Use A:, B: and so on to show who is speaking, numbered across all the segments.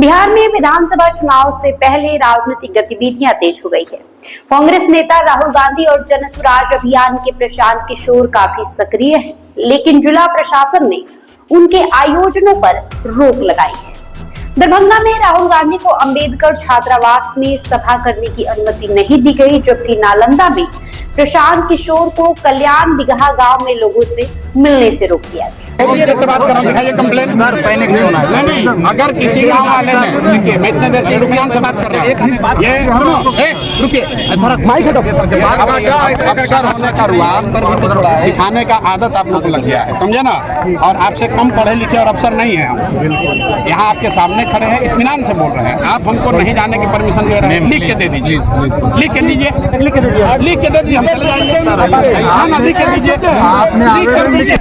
A: बिहार में विधानसभा चुनाव से पहले राजनीतिक गतिविधियां तेज हो गई है। कांग्रेस नेता राहुल गांधी और जन स्वराज अभियान के प्रशांत किशोर काफी सक्रिय हैं, लेकिन जिला प्रशासन ने उनके आयोजनों पर रोक लगाई है। दरभंगा में राहुल गांधी को अंबेडकर छात्रावास में सभा करने की अनुमति नहीं दी गई, जबकि नालंदा में प्रशांत किशोर को कल्याण बिगहा गांव में लोगों से मिलने से रोक दिया गया।
B: बात कर रहा हूँ, कंप्लेंट सर पैनिक नहीं होना है। नहीं, अगर किसी गांव वाले ने, देखिए मैं इतने देर से रुकियान से बात कर रहा हूँ, ये सुनो, रुकिए थोड़ा माइक हटो। अक्सर होने का रुआ दिखाने का आदत आप लोग को लग गया है, समझे ना। और आपसे कम पढ़े लिखे और अफसर नहीं है हम। यहाँ आपके सामने खड़े हैं, इत्मीनान से बोल रहे हैं। आप हमको नहीं जाने की परमिशन दे रहे हैं। लिख के दे दीजिए, लिख के दीजिए, लिख के दे दीजिए, लिख के दे दीजिए, हम चले जाएंगे। हाँ ना, लिख के दीजिए, लिख कर दीजिए,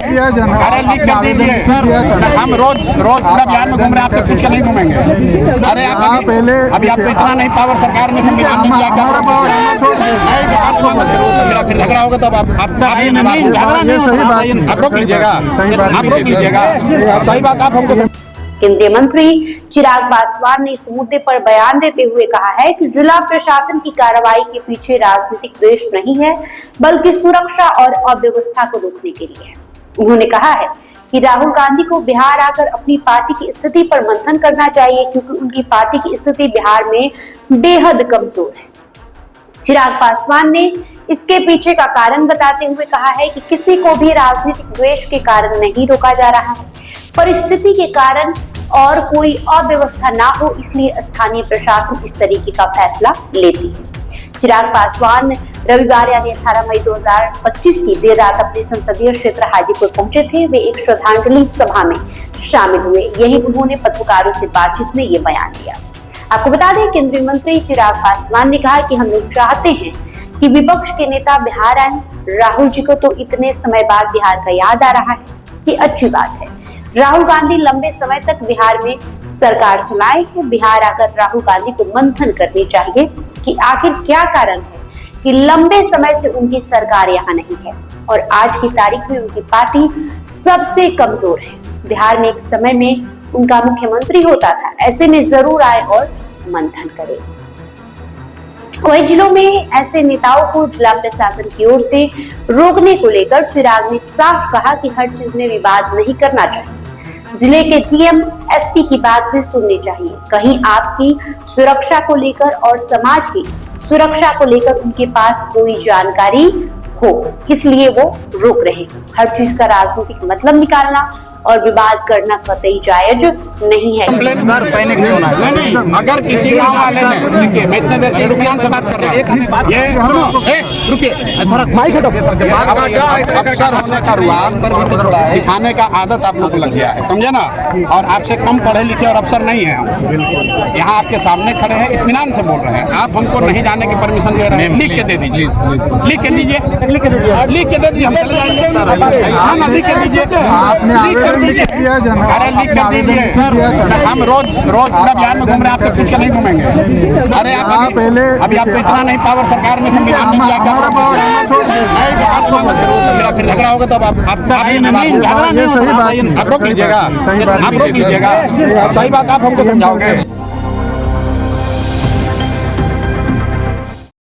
B: अरे लिख कर दीजिए। हम रोज पूरा बिहार में घूम रहे हैं, आपसे पूछ कर नहीं घूमेंगे। अरे आप अभी आपको इतना नहीं पावर सरकार में संविधान में दिया क्या? फिर झगड़ा होगा तो आप रोक लीजिएगा, आप रोक लीजिएगा। सही बात आप हमको।
A: केंद्रीय मंत्री चिराग पासवान ने इस मुद्दे पर बयान देते हुए कहा है कि जिला प्रशासन की कार्रवाई के पीछे राजनीतिक द्वेष नहीं है, बल्कि सुरक्षा और अव्यवस्था को रोकने के लिए है। उन्होंने कहा है कि राहुल गांधी को बिहार आकर अपनी पार्टी की स्थिति पर मंथन करना चाहिए, क्योंकि उनकी पार्टी की स्थिति बिहार में बेहद कमजोर है। चिराग पासवान ने इसके पीछे का कारण बताते हुए कहा है कि किसी को भी राजनीतिक द्वेष के कारण नहीं रोका जा रहा है, परिस्थिति के कारण और कोई अव्यवस्था ना हो, इसलिए स्थानीय प्रशासन इस तरीके का फैसला लेती है। चिराग पासवान रविवार यानी 18 मई 2025 की देर रात अपने संसदीय क्षेत्र हाजीपुर पहुंचे थे। वे एक श्रद्धांजलि सभा में शामिल हुए। यही उन्होंने पत्रकारों से बातचीत में ये बयान दिया। आपको बता दें, केंद्रीय मंत्री चिराग पासवान ने कहा कि हम लोग चाहते हैं कि विपक्ष के नेता बिहार आए। राहुल जी को तो इतने समय बाद बिहार का याद आ रहा है, ये अच्छी बात है। राहुल गांधी लंबे समय तक बिहार में सरकार चलाए हैं। बिहार आकर राहुल गांधी को मंथन करनी चाहिए कि आखिर क्या कारण है कि लंबे समय से उनकी सरकार यहाँ नहीं है और आज की तारीख में उनकी पार्टी सबसे कमजोर है। बिहार में एक समय में उनका मुख्यमंत्री होता था, ऐसे में जरूर आए और मंथन करे। वही जिलों में ऐसे नेताओं को जिला प्रशासन की ओर से रोकने को लेकर चिराग ने साफ कहा कि हर चीज में विवाद नहीं करना चाहिए। जिले के टीएम एसपी की बात भी सुननी चाहिए। कहीं आपकी सुरक्षा को लेकर और समाज की सुरक्षा को लेकर उनके पास कोई जानकारी हो, इसलिए वो रोक रहे। हर चीज का राजनीतिक मतलब निकालना और विवाद करना कतई जायज नहीं है।
B: सर पैनिक नहीं होना है। नहीं, अगर किसी गांव वाले ने, देखिए मैं इतने देर से रुकियान से बात कर रहा हूँ, ये सुनो, रुकिए थोड़ा माइक हटो। अक्सर होने का रुआ दिखाने का आदत आप लोग को लग गया है, समझे ना। और आपसे कम पढ़े लिखे और अफसर नहीं है हम। यहाँ आपके सामने खड़े हैं, इत्मीनान से बोल रहे हैं। आप हमको नहीं जाने की परमिशन दे रहे हैं। लिख के दे दीजिए, लिख के दीजिए, लिख के दे दीजिए, लिख के दे दीजिए, हम चले जाएंगे। हाँ ना, लिख के दीजिए, अरे लिख कर दीजिए। हम रोज पूरा बिहार में घूम रहे हैं, आपसे पूछ कर नहीं घूमेंगे। अरे आप अभी आपको इतना नहीं पावर सरकार में संविधान में दिया क्या? फिर झगड़ा होगा तो आप रोक लीजिएगा, आप रोक लीजिएगा। सही बात आप हमको समझाओगे।